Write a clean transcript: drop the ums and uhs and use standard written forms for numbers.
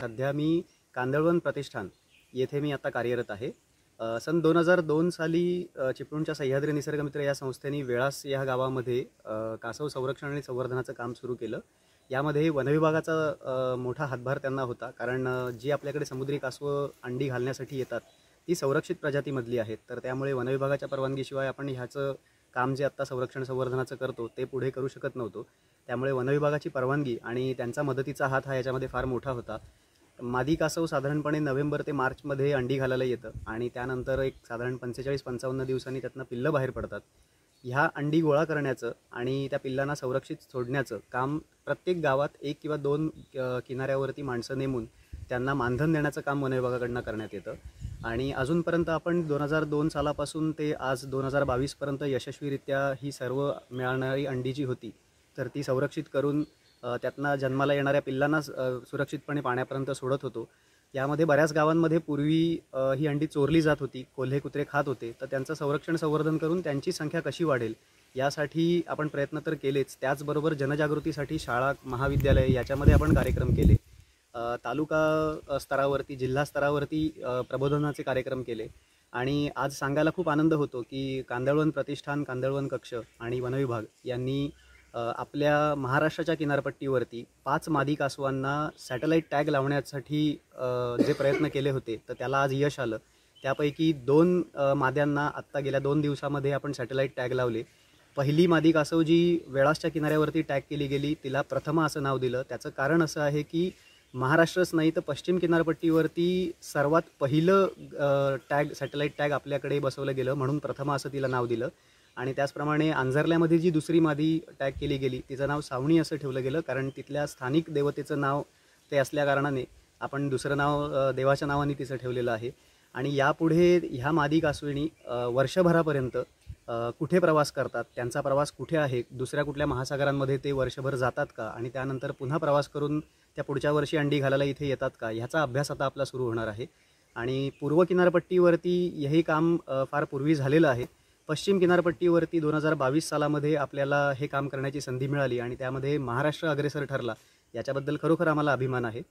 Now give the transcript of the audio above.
सध्या मी कांदळवन प्रतिष्ठान येथे मी आता कार्यरत आहे। सन 2002 साली चिपळूणच्या सह्याद्री निसर्गमित्र या संस्थेने वेळास या गावामध्ये कासव संरक्षण आणि संवर्धनाचं काम सुरू केलं। यामध्ये वनविभागाचा मोठा हातभार त्यांना होता, कारण जी आपल्याकडे समुद्री कासव अंडी घालण्यासाठी येतात ती संरक्षित प्रजातीमधली आहेत, तर त्यामुळे वनविभागाच्या परवानगीशिवाय आपण ह्याचं काम जे आत्ता संरक्षण संवर्धनाचं करतो ते पुढे करू शकत नव्हतो। त्यामुळे वनविभागाची परवानगी आणि त्यांचा मदतीचा हात हा याच्यामध्ये फार मोठा होता। मादी कासव साधारणपणे नोव्हेंबर ते मार्चमध्ये अंडी घालायला येतं आणि त्यानंतर एक साधारण 45-55 दिवसांनी त्यातनं पिल्लं बाहेर पडतात। ह्या अंडी गोळा करण्याचं आणि त्या पिल्लांना संरक्षित सोडण्याचं काम प्रत्येक गावात 1 किंवा 2 किनाऱ्यावरती माणसं नेमून त्यांना मानधन देण्याचं काम वनविभागाकडून करण्यात येतं। आणि अजूनपर्यंत आपण 2002 सालापासून ते आज 2022 पर्यंत यशस्वीरित्या ही सर्व मिळणारी अंडी जी होती तर ती संरक्षित करून त्यातनं जन्माला येणाऱ्या पिल्लांना सुरक्षितपणे पाण्यापर्यंत सोडत होतो। यामध्ये बऱ्याच गावांमध्ये पूर्वी ही अंडी चोरली जात होती, कोल्हे कुत्रे खात होते, तर त्यांचं संरक्षण संवर्धन करून त्यांची संख्या कशी वाढेल यासाठी आपण प्रयत्न तर केलेच, त्याचबरोबर जनजागृतीसाठी शाळा महाविद्यालय याच्यामध्ये आपण कार्यक्रम केले। तालुका स्तरावरती जिल्हा स्तरावरती प्रबोधनाचे कार्यक्रम केले आणि आज सांगायला खूप आनंद होतो की कांदळवन प्रतिष्ठान, कांदळवन कक्ष आणि वनविभाग यांनी आपल्या महाराष्ट्राच्या किनारपट्टीवरती 5 मादी कासवांना सॅटेलाईट टॅग लावण्यासाठी जे प्रयत्न केले होते तर त्याला आज यश आलं। त्यापैकी 2 माद्यांना आत्ता गेल्या 2 दिवसामध्ये आपण सॅटेलाईट टॅग लावले। पहिली मादी कासव जी वेळासच्या किनाऱ्यावरती टॅग केली गेली तिला प्रथमा असं नाव दिलं। त्याचं कारण असं आहे की महाराष्ट्रच नाही तर पश्चिम किनारपट्टीवरती सर्वात पहिलं सॅटेलाईट टॅग आपल्याकडे बसवलं गेलं, म्हणून प्रथमा असं तिला नाव दिलं। आणि त्याचप्रमाणे आंजरल्यामध्ये जी दुसरी मादी टॅग केली गेली तिचं नाव सावणी असं ठेवलं गेलं, कारण तिथल्या स्थानिक देवतेचं नाव ते असल्या कारणाने आपण दुसरं नाव देवाच्या नावाने तिचं ठेवलेलं आहे। आणि यापुढे ह्या मादी कासविणी वर्षभरापर्यंत कुठे प्रवास करतात, त्यांचा प्रवास कुठे आहे, दुसऱ्या कुठल्या महासागरांमध्ये ते वर्षभर जातात का आणि त्यानंतर पुन्हा प्रवास करून त्या पुढच्या वर्षी अंडी घालायला इथे येतात का, ह्याचा अभ्यास आता आपला सुरू होणार आहे। आणि पूर्व किनारपट्टीवरती हे काम फार पूर्वी झालेलं आहे। पश्चिम किनारपट्टीवरती 2022 सालामध्ये आपल्याला हे काम करण्याची संधी मिळाली आणि त्यामध्ये महाराष्ट्र अग्रेसर ठरला, याच्याबद्दल खरोखर आम्हाला अभिमान आहे।